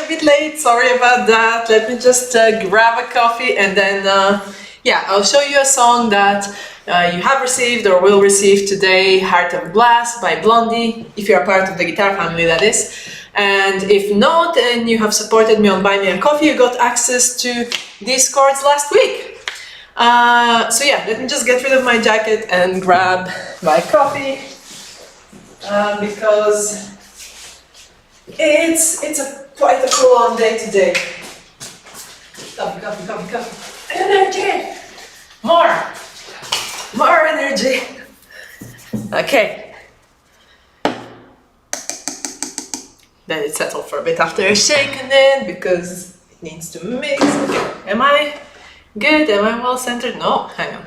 a bit late, sorry about that. Let me just grab a coffee and then, yeah, I'll show you a song that you have received or will receive today, Heart of Glass by Blondie, if you're a part of the guitar family, that is. And if not, and you have supported me on Buy Me a Coffee, you got access to these chords last week. So yeah, let me just get rid of my jacket and grab my coffee, because it's quite a full-on day today. Coffee, coffee, coffee, coffee. Energy! More energy. Okay. Let it settle for a bit after shaking it because it needs to mix. Okay. Am I good? Am I well centered? No, hang on.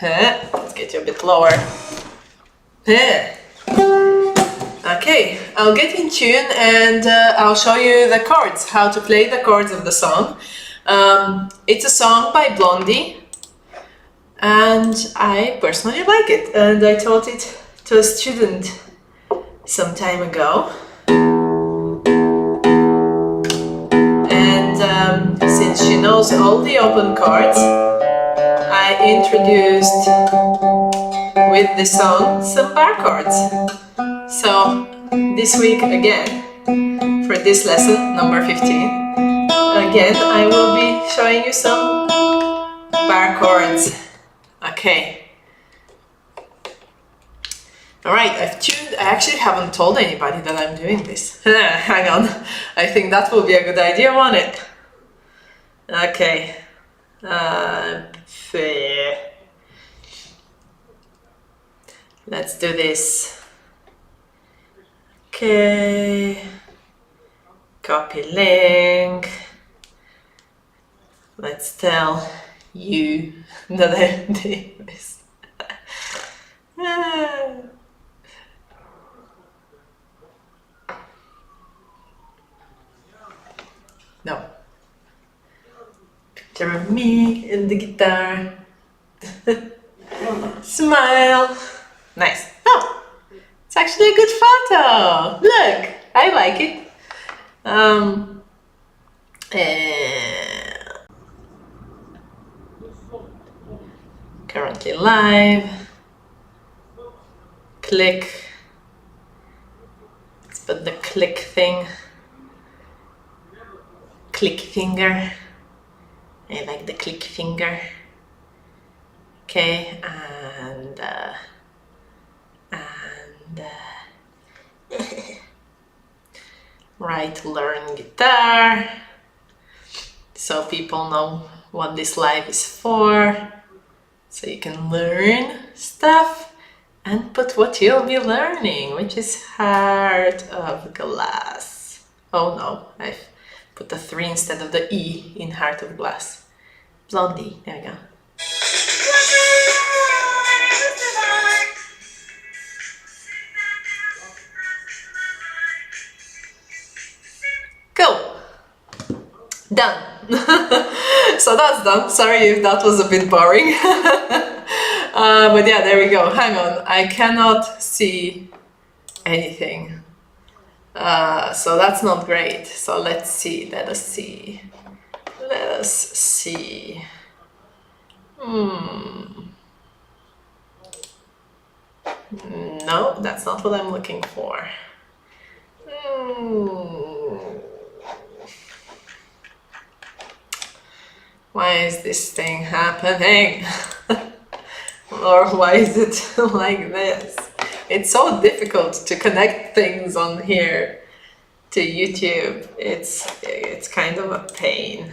Let's get you a bit lower. Okay, I'll get in tune and I'll show you the chords, how to play the chords of the song. It's a song by Blondie and I personally like it, and I taught it to a student some time ago. And since she knows all the open chords, I introduced with the song some bar chords. So this week again, for this lesson, number 15, again I will be showing you some bar chords. Okay. Alright, I've tuned. I actually haven't told anybody that I'm doing this. Hang on. I think that will be a good idea, won't it? Okay. Let's do this. Okay. Copy link. Let's tell you that I'm doing this. No. Picture of me and the guitar. Smile. Nice. Oh, it's actually a good photo. Look, I like it. Currently live. Click. Let's put the click thing. Click finger. I like the click finger. Okay, and right, learn guitar, so people know what this live is for, so you can learn stuff and put what you'll be learning, which is Heart of Glass. Oh no, I've put the 3 instead of the E in Heart of Glass. Blondie, there we go. Cool. Done. So that's done. Sorry if that was a bit boring. But yeah, there we go. Hang on, I cannot see anything. So that's not great. So let's see. Let us see. Let us see. No, that's not what I'm looking for. Why is this thing happening? Or why is it like this? It's so difficult to connect things on here to YouTube. It's kind of a pain.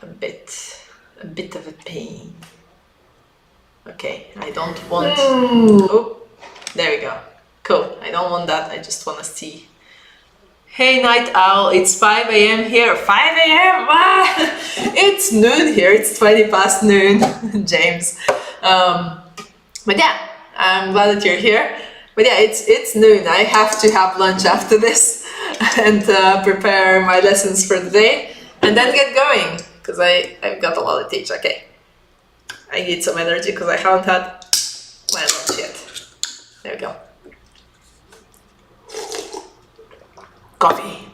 A bit of a pain. Okay, I don't want... Oh, there we go. Cool, I don't want that, I just want to see. Hey Night Owl, it's 5 AM here. 5 AM? Ah, it's noon here, it's 20 past noon, James. But yeah, I'm glad that you're here. But yeah, it's noon. I have to have lunch after this and prepare my lessons for the day and then get going, because I've got a lot to teach. Okay, I need some energy because I haven't had my lunch yet. There we go. Coffee.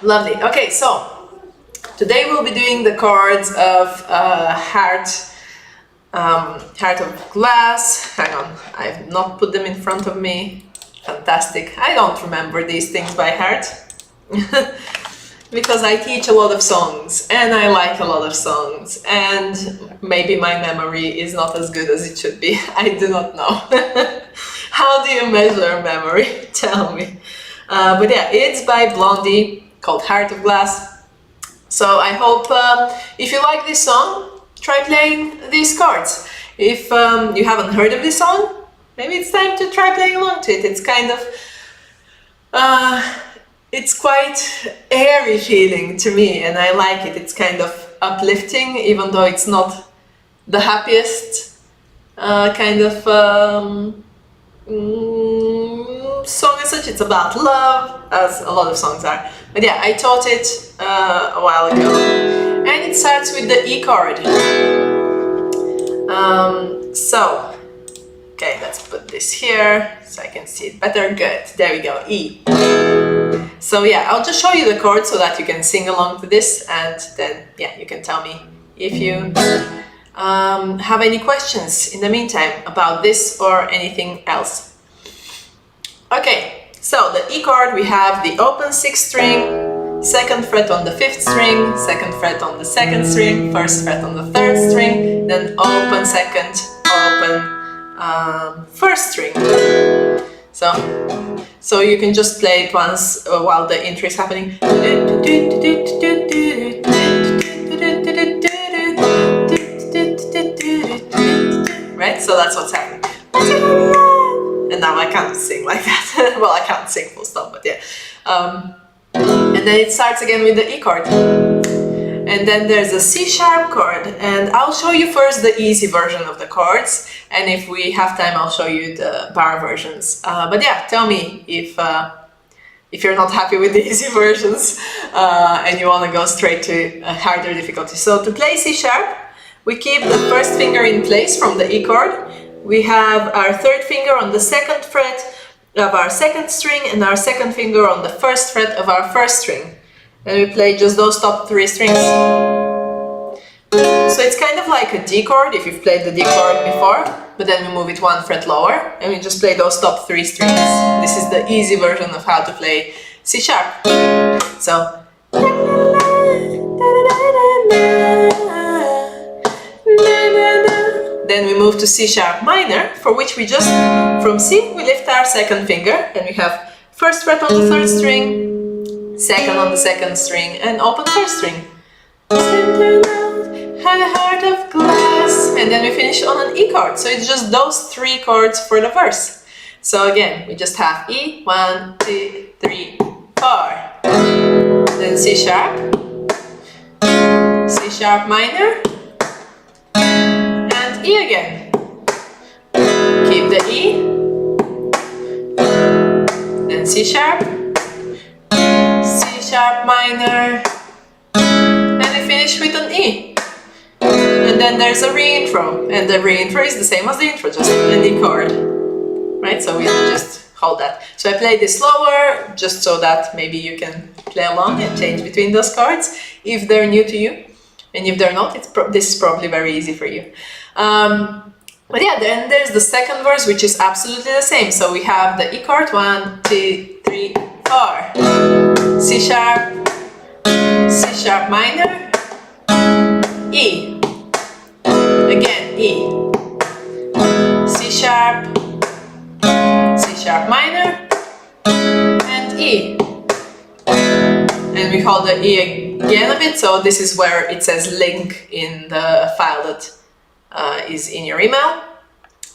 Lovely. Okay, so today we'll be doing the chords of Heart of Glass. Hang on, I've not put them in front of me. Fantastic. I don't remember these things by heart. Because I teach a lot of songs and I like a lot of songs, and maybe my memory is not as good as it should be. I do not know. How do you measure memory? Tell me. But yeah, it's by Blondie, called Heart of Glass. So I hope if you like this song, try playing these chords. If you haven't heard of this song, maybe it's time to try playing along to it. It's kind of it's quite airy feeling to me, and I like it. It's kind of uplifting, even though it's not the happiest kind of song as such. It's about love, as a lot of songs are. But yeah, I taught it a while ago. And it starts with the E chord. Okay, let's put this here so I can see it better. Good, there we go, E. So yeah, I'll just show you the chords so that you can sing along to this, and then yeah, you can tell me if you have any questions in the meantime about this or anything else. Okay, so the E chord, we have the open 6th string, 2nd fret on the 5th string, 2nd fret on the 2nd string, 1st fret on the 3rd string, then open 2nd, open 1st string. So you can just play it once while the intro is happening. Right? So that's what's happening. And now I can't sing like that. Well, I can't sing full stop, but yeah. And then it starts again with the E chord. And then there's a C sharp chord, and I'll show you first the easy version of the chords, and if we have time I'll show you the bar versions. But yeah, tell me if you're not happy with the easy versions and you want to go straight to a harder difficulty. So to play C sharp, we keep the 1st finger in place from the E chord. We have our 3rd finger on the 2nd fret of our 2nd string and our 2nd finger on the 1st fret of our 1st string. And we play just those top 3 strings. So it's kind of like a D chord if you've played the D chord before, but then we move it 1 fret lower and we just play those top 3 strings. This is the easy version of how to play C sharp. So then we move to C sharp minor, for which we just, from C, we lift our 2nd finger and we have 1st fret on the 3rd string, 2nd on the 2nd string, and open 1st string. Have a heart of glass, and then we finish on an E chord. So it's just those 3 chords for the verse. So again, we just have E, 1, 2, 3, 4. Then C sharp, C sharp minor, and E again. Keep the E, then C sharp, C sharp minor, and we finish with an E. And then there's a re-intro, and the re-intro is the same as the intro, just an E chord. Right, so we just hold that. So I play this slower, just so that maybe you can play along and change between those chords if they're new to you. And if they're not, this is probably very easy for you. But yeah, then there's the 2nd verse, which is absolutely the same. So we have the E chord, 1, 2, 3, 4. C sharp, C sharp minor, E. Again, E. C sharp, C sharp minor, and E. And we hold the E again a bit, so this is where it says link in the file that is in your email.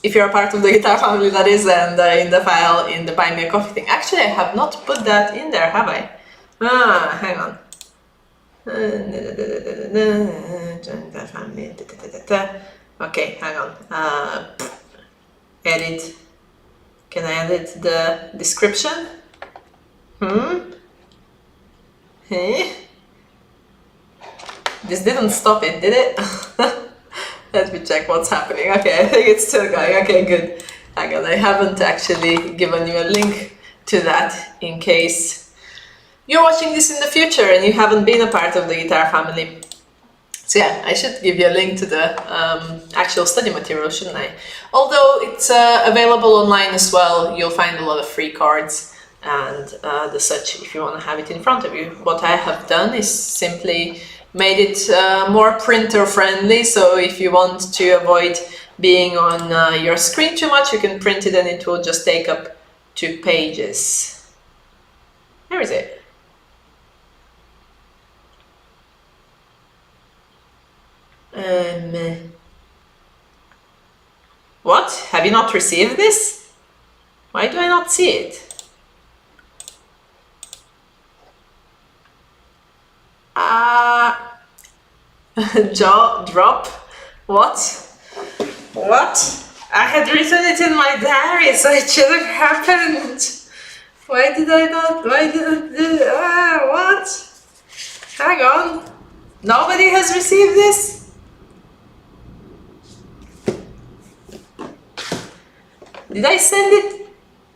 If you're a part of the guitar family, that is, and in the file in the Buy Me a Coffee thing. Actually, I have not put that in there, have I? Hang on. Okay, hang on. Edit. Can I edit the description? Hey? This didn't stop it, did it? Let me check what's happening. Okay, I think it's still going. Okay, good. Hang on, I haven't actually given you a link to that in case you're watching this in the future and you haven't been a part of the guitar family. So yeah, I should give you a link to the actual study material, shouldn't I? Although it's available online as well, you'll find a lot of free chords and the such if you want to have it in front of you. What I have done is simply made it more printer friendly, so if you want to avoid being on your screen too much, you can print it and it will just take up 2 pages. Where is it? What? Have you not received this? Why do I not see it? Jaw drop? What? What? I had written it in my diary, so it should have happened. Why did I not? Why did I do? What? Hang on. Nobody has received this? Did I send it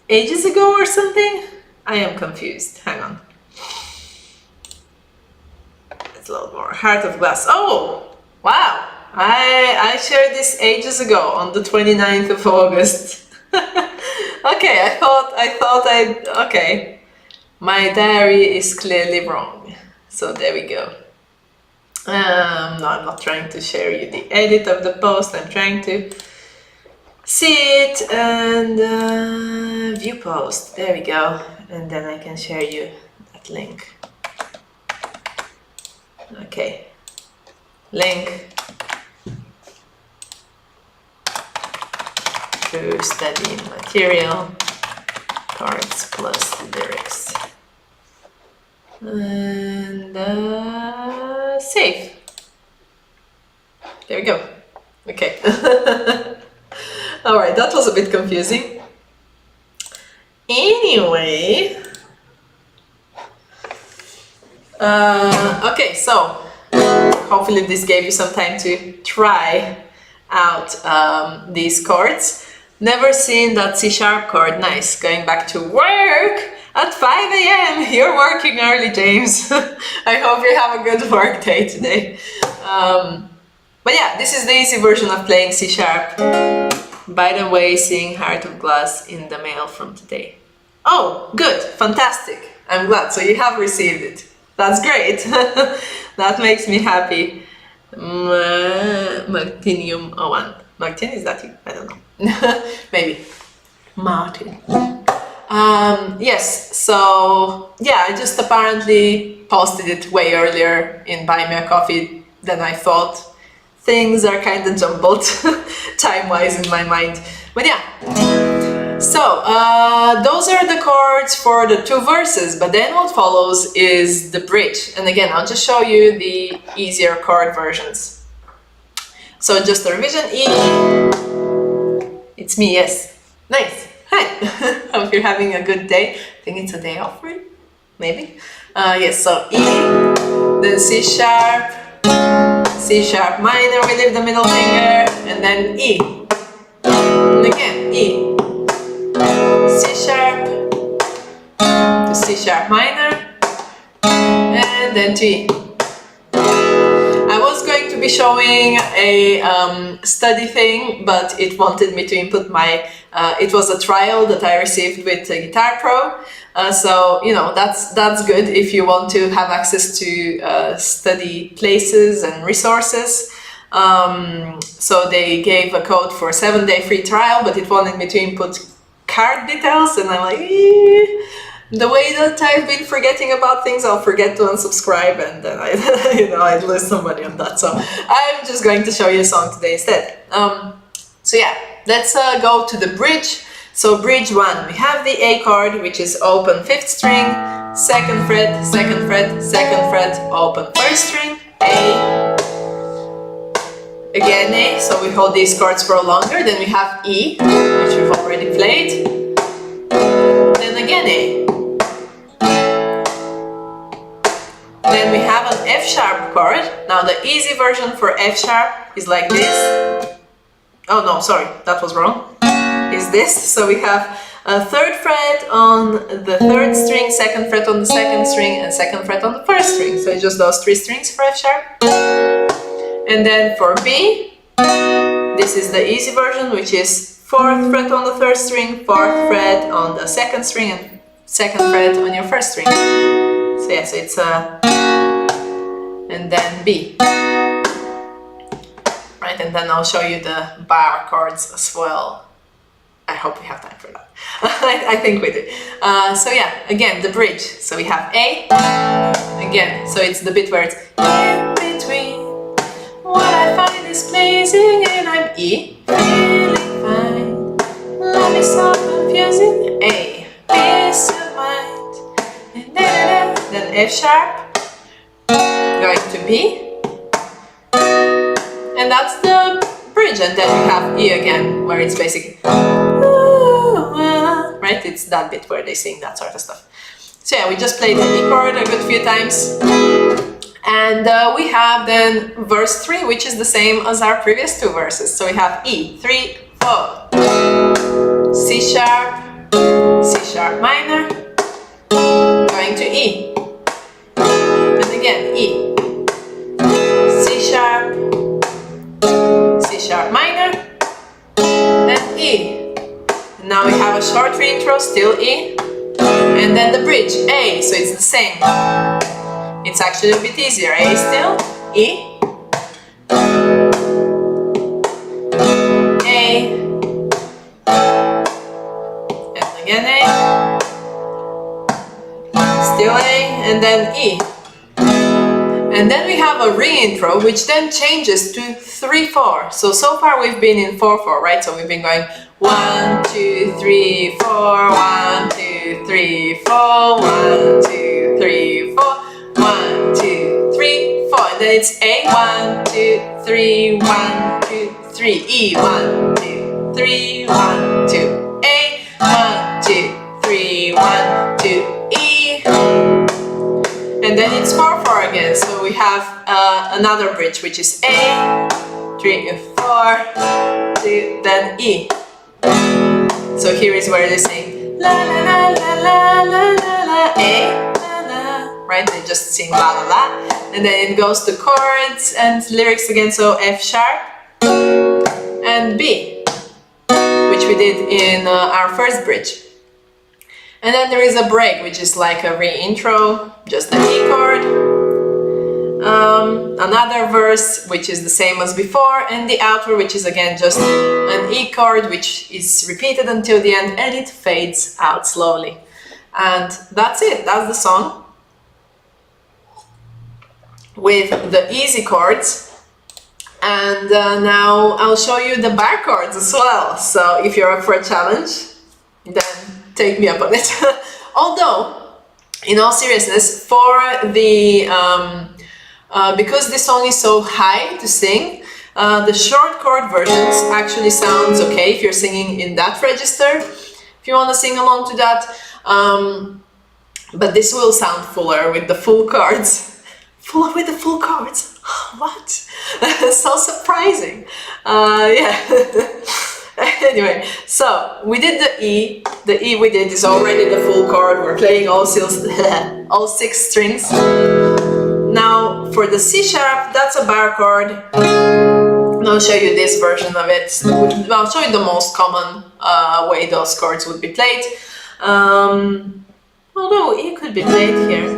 ages ago or something? I am confused. Hang on. It's a little more. Heart of Glass. Oh! Wow! I shared this ages ago on the 29th of August. Okay, I thought okay. My diary is clearly wrong. So there we go. No, I'm not trying to share you the edit of the post. I'm trying to see it and view post. There we go. And then I can share you that link. Okay. Link to study material, cards plus lyrics. And save. There we go. Okay. Alright, that was a bit confusing. Anyway. Okay, so hopefully this gave you some time to try out these chords. Never seen that C sharp chord. Nice. Going back to work at 5 a.m. You're working early, James. I hope you have a good work day today. But yeah, this is the easy version of playing C sharp. By the way, seeing Heart of Glass in the mail from today. Oh, good. Fantastic. I'm glad. So you have received it. That's great. That makes me happy. Martinium 01. Martin, is that you? I don't know. Maybe. Martin. Yes, so yeah, I just apparently posted it way earlier in Buy Me a Coffee than I thought. Things are kind of jumbled time-wise in my mind. But yeah. So, those are the chords for the 2 verses, but then what follows is the bridge. And again, I'll just show you the easier chord versions. So just a revision. E. It's me, yes. Nice. Hi. Hope you're having a good day. I think it's a day off for you. Maybe. Yes, so E, then C sharp, C sharp minor, we leave the middle finger, and then E. And again, E. C sharp to C sharp minor, and then to E. I was going to be showing a study thing, but it wanted me to input my, it was a trial that I received with Guitar Pro. So, you know, that's good if you want to have access to study places and resources. So they gave a code for a 7-day free trial, but it wanted me to input card details, and I'm like, the way that I've been forgetting about things, I'll forget to unsubscribe, and then I'd lose some money on that. So I'm just going to show you a song today instead. So yeah, let's go to the bridge. So bridge 1, we have the A chord, which is open 5th string, 2nd fret, 2nd fret, 2nd fret, open 1st string, A, again A, so we hold these chords for longer. Then we have E, which we've already played, then again A. Then we have an F sharp chord. Now the easy version for F sharp is like this. Oh no, sorry, that was wrong. is this. So we have a third fret on the third string, second fret on the second string, and second fret on the first string. So it's just those 3 strings for F sharp. And then for B, this is the easy version, which is 4th fret on the third string, 4th fret on the second string, and 2nd fret on your first string. So yeah, so it's a, and then B. Right, and then I'll show you the bar chords as well. I hope we have time for that. I think we do. So yeah, again, the bridge. So we have A, again, so it's the bit where it's in between what I find is pleasing, and I'm E, feeling fine, love is so confusing, A, peace of mind, and then F sharp, going to B, and that's the bridge, and then we have E again, where it's basically right? It's that bit where they sing that sort of stuff. So yeah, we just played the E chord a good few times. And we have then verse 3, which is the same as our previous 2 verses. So we have E, 3, 4, C sharp minor, going to E, and again E, C sharp minor, and E. Now we have a short reintro, still E, and then the bridge, A, so it's the same. It's actually a bit easier, A still, E, A, and again A, still A, and then E. And then we have a reintro, which then changes to 3-4. So far we've been in 4-4, right? So we've been going 1, 2, 3, 4, 1, 2, 3, 4, 1, 2, 3, 4, 1, 2, 3, 4. And then it's A, 1, 2, 3, 1, 2, 3, E, 1, 2, 3, 1, 2, A, 1, 2, 3, 1, 2, E. And then it's 4-4 again, so we have another bridge, which is A, 3, 4, 2, then E. So here is where they sing la la la la la la la la, A, la la, right? They just sing la la la, and then it goes to chords and lyrics again. So F sharp and B, which we did in our first bridge. And then there is a break, which is like a re-intro, just an E chord, another verse, which is the same as before, and the outro, which is again just an E chord, which is repeated until the end, and it fades out slowly. And that's it, that's the song, with the easy chords. And now I'll show you the bar chords as well. So if you're up for a challenge, then take me up on it. Although, in all seriousness, for the because this song is so high to sing, the short chord versions actually sounds okay if you're singing in that register, if you want to sing along to that. But this will sound fuller with the full chords. Fuller with the full chords? What? So surprising. Yeah. Anyway, so we did the E. The E we did is already the full chord. We're playing all 6 strings. Now for the C sharp, that's a bar chord. I'll show you this version of it. I'll show you the most common way those chords would be played. Although E could be played here.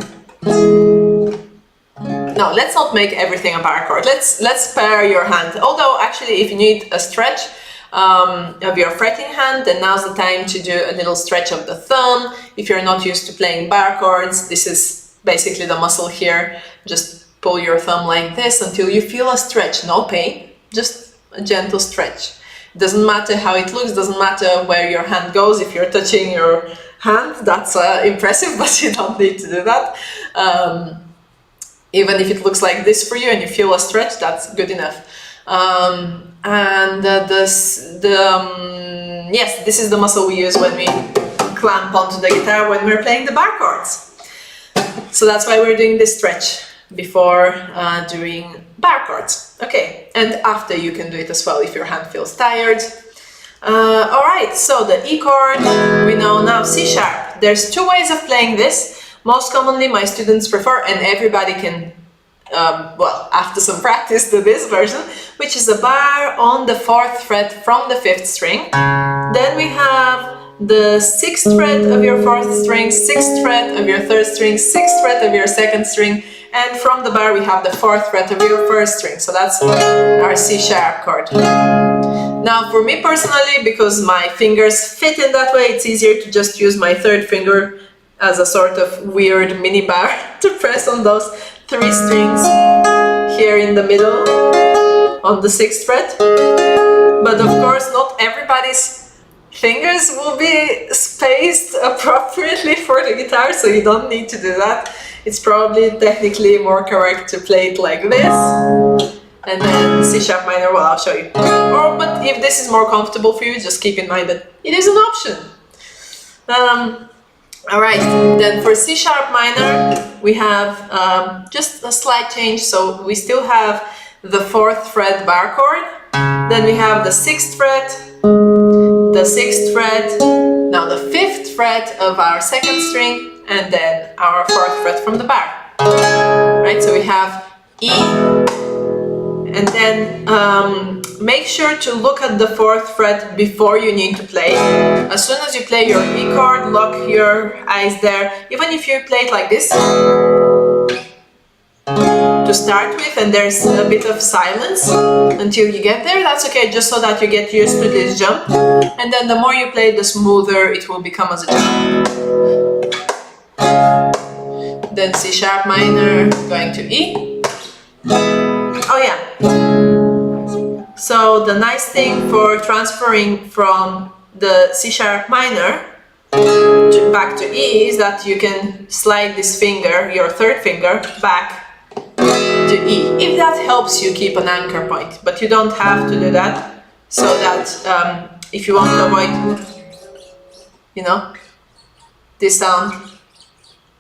No, let's not make everything a bar chord. Let's pair your hand. Although actually, if you need a stretch of your fretting hand, then now's the time to do a little stretch of the thumb. If you're not used to playing bar chords, this is basically the muscle here. Just pull your thumb like this until you feel a stretch. No pain, just a gentle stretch. Doesn't matter how it looks, doesn't matter where your hand goes. If you're touching your hand, that's impressive, but you don't need to do that. Even if it looks like this for you and you feel a stretch, that's good enough. Yes, this is the muscle we use when we clamp onto the guitar when we're playing the bar chords. So that's why we're doing this stretch before doing bar chords. Okay, and after you can do it as well if your hand feels tired. Alright, so the E chord, we know now C sharp. There's two ways of playing this. Most commonly my students prefer, and everybody can, well, after some practice, do this version, which is a bar on the 4th fret from the 5th string. Then we have the 6th fret of your 4th string, 6th fret of your 3rd string, 6th fret of your 2nd string, and from the bar we have the 4th fret of your 1st string. So that's our C sharp chord. Now for me personally, because my fingers fit in that way, it's easier to just use my 3rd finger as a sort of weird mini bar to press on those 3 strings here in the middle on the 6th fret. But of course not everybody's fingers will be spaced appropriately for the guitar, so you don't need to do that. It's probably technically more correct to play it like this, and then C sharp minor, well, I'll show you. But if this is more comfortable for you, just keep in mind that it is an option. Alright, then for C sharp minor, we have just a slight change, so we still have the 4th fret bar chord, then we have the 6th fret, the 6th fret, now the 5th fret of our 2nd string, and then our 4th fret from the bar. Right, so we have E, and then make sure to look at the 4th fret before you need to play. As soon as you play your E chord, lock your eyes there, even if you play it like this to start with, and there's a bit of silence until you get there, that's okay, just so that you get used to this jump, and then the more you play, the smoother it will become as a jump. Then C sharp minor, going to E. Oh yeah, so the nice thing for transferring from the C sharp minor back to E is that you can slide this finger, your 3rd finger, back to E, if that helps you keep an anchor point, but you don't have to do that, so that if you want to avoid, you know, this sound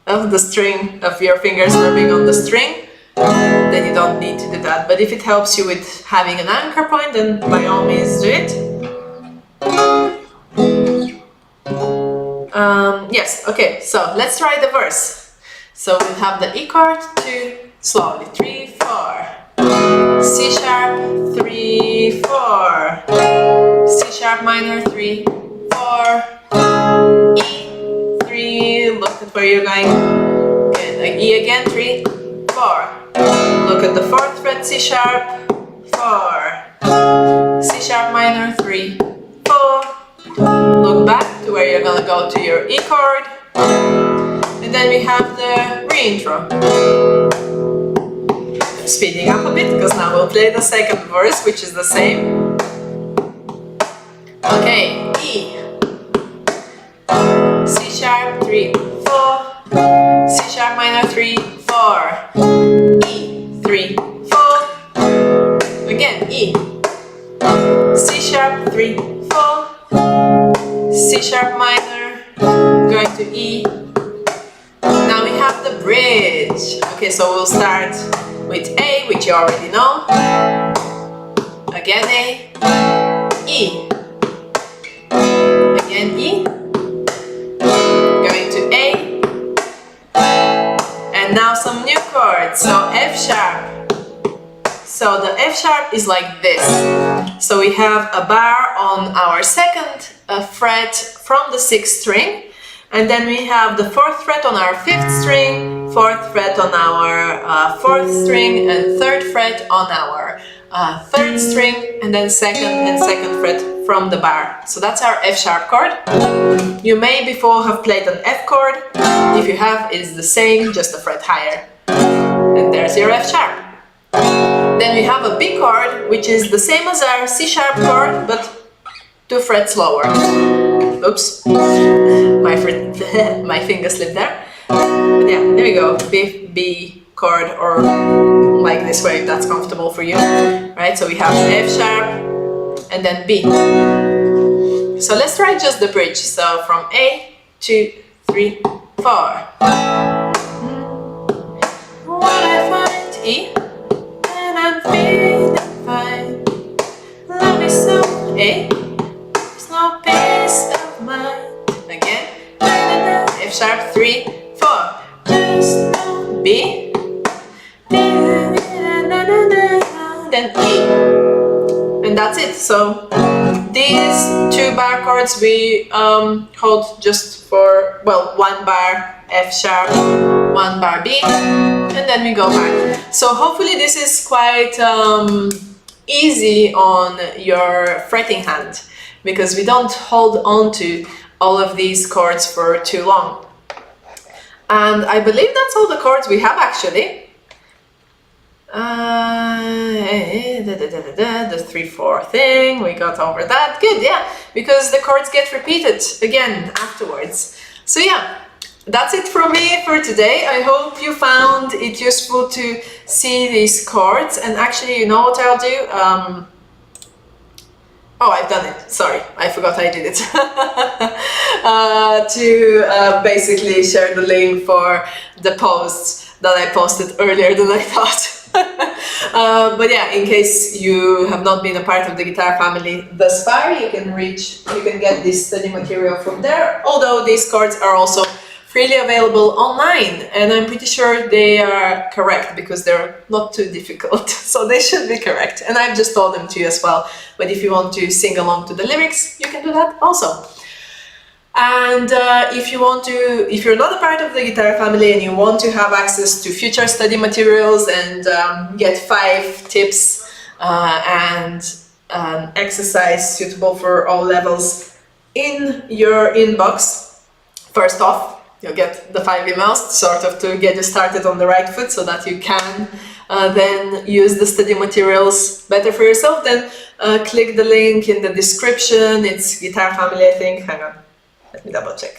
of the string, of your fingers rubbing on the string, then you don't need to do that. But if it helps you with having an anchor point, then by all means do it. Yes, okay, so let's try the verse. So we'll have the E chord, 2, slowly, 3, 4, C sharp, 3, 4, C sharp minor, 3, 4, E, 3, look at where you're going, okay, E again, 3, 4, look at the 4th fret, C sharp, 4, C sharp minor, 3, 4, look back to where you're gonna go to your E chord, and then we have the re-intro. Speeding up a bit, because now we'll play the 2nd verse, which is the same. Okay, E, C sharp, 3, 4, C sharp minor, 3, 4, E, 3, 4, again, E, C sharp, 3, 4, C sharp minor, going to E. Now we have the bridge. Okay, so we'll start with A, which you already know. Again A, E, again E, going to A, and now some new chords. So F sharp. So the F sharp is like this. So we have a bar on our 2nd fret from the 6th string, and then we have the 4th fret on our 5th string, 4th fret on our 4th string, and 3rd fret on our 3rd string, and then 2nd and 2nd fret from the bar. So that's our F sharp chord. You may before have played an F chord. If you have, it is the same, just a fret higher. And there's your F sharp. Then we have a B chord, which is the same as our C sharp chord, but 2 frets lower. Oops, my finger slipped there. But yeah, there we go. B chord, or like this way if that's comfortable for you. Right, so we have F sharp and then B. So let's try just the bridge. So from A, 2, 3, 4. When I find E, and I'm feeling fine. Love is so A, B, then E, and that's it. So these 2 bar chords we hold just for, well, 1 bar F sharp, 1 bar B, and then we go back. So hopefully this is quite easy on your fretting hand, because we don't hold on to all of these chords for too long. And I believe that's all the chords we have actually. The 3/4 thing, we got over that. Good, yeah, because the chords get repeated again afterwards. So yeah, that's it from me for today. I hope you found it useful to see these chords. And actually, you know what I'll do? Oh, I've done it. Sorry, I forgot I did it. To basically share the link for the posts that I posted earlier than I thought. But yeah, in case you have not been a part of the guitar family thus far, you can get this study material from there. Although these chords are also freely available online, and I'm pretty sure they are correct because they're not too difficult, so they should be correct. And I've just told them to you as well. But if you want to sing along to the lyrics, you can do that also. And if you're not a part of the guitar family and you want to have access to future study materials and get 5 tips and an exercise suitable for all levels in your inbox, first off, you'll get the 5 emails sort of to get you started on the right foot so that you can then use the study materials better for yourself. Then click the link in the description. It's Guitar Family, I think. Hang on. Let me double check.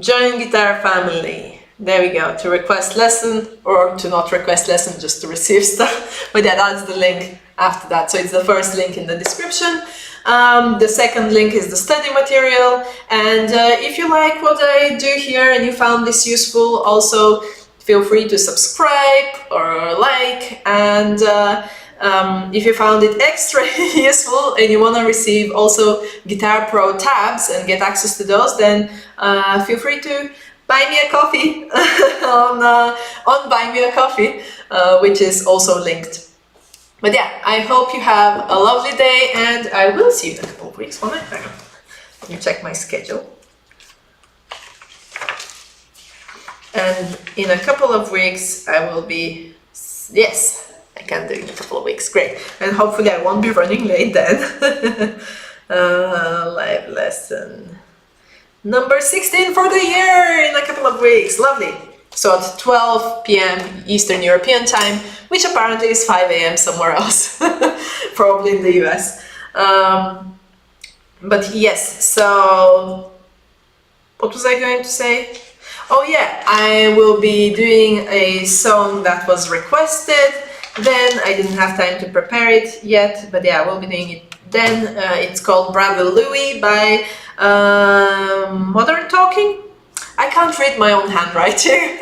Join Guitar Family. There we go. To request lesson, or to not request lesson, just to receive stuff. But yeah, that's the link after that. So it's the first link in the description. The second link is the study material. And if you like what I do here and you found this useful, also feel free to subscribe or like. And if you found it extra useful and you want to receive also Guitar Pro tabs and get access to those, then feel free to buy me a coffee on Buy Me a Coffee, which is also linked. But yeah, I hope you have a lovely day, and I will see you in a couple of weeks. Hang on. Let me check my schedule. And in a couple of weeks, I will be, yes, I can do it in a couple of weeks. Great. And hopefully I won't be running late then. Live lesson number 16 for the year in a couple of weeks. Lovely. So at 12 p.m. Eastern European time, which apparently is 5 a.m. somewhere else, probably in the US. But yes, so what was I going to say? Oh yeah, I will be doing a song that was requested. Then I didn't have time to prepare it yet, but yeah, I will be doing it then. It's called Bravo Louie by Modern Talking. I can't read my own handwriting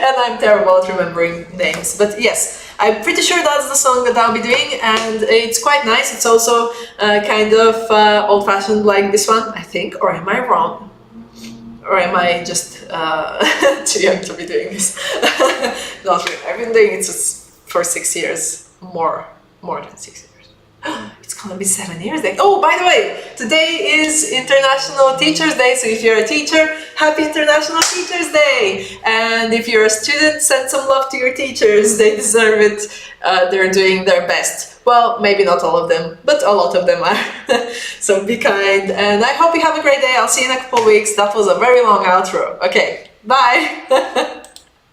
and I'm terrible at remembering names, but yes, I'm pretty sure that's the song that I'll be doing, and it's quite nice. It's also kind of old-fashioned like this one, I think, or am I wrong? Or am I just too young to be doing this? Not really. I've been doing it for 6 years, more than 6 years. It's gonna be 7 years then. Oh, by the way, today is International Teachers Day, so if you're a teacher, happy International Teachers Day! And if you're a student, send some love to your teachers. They deserve it. They're doing their best. Well, maybe not all of them, but a lot of them are. So be kind, and I hope you have a great day. I'll see you in a couple of weeks. That was a very long outro. Okay, bye!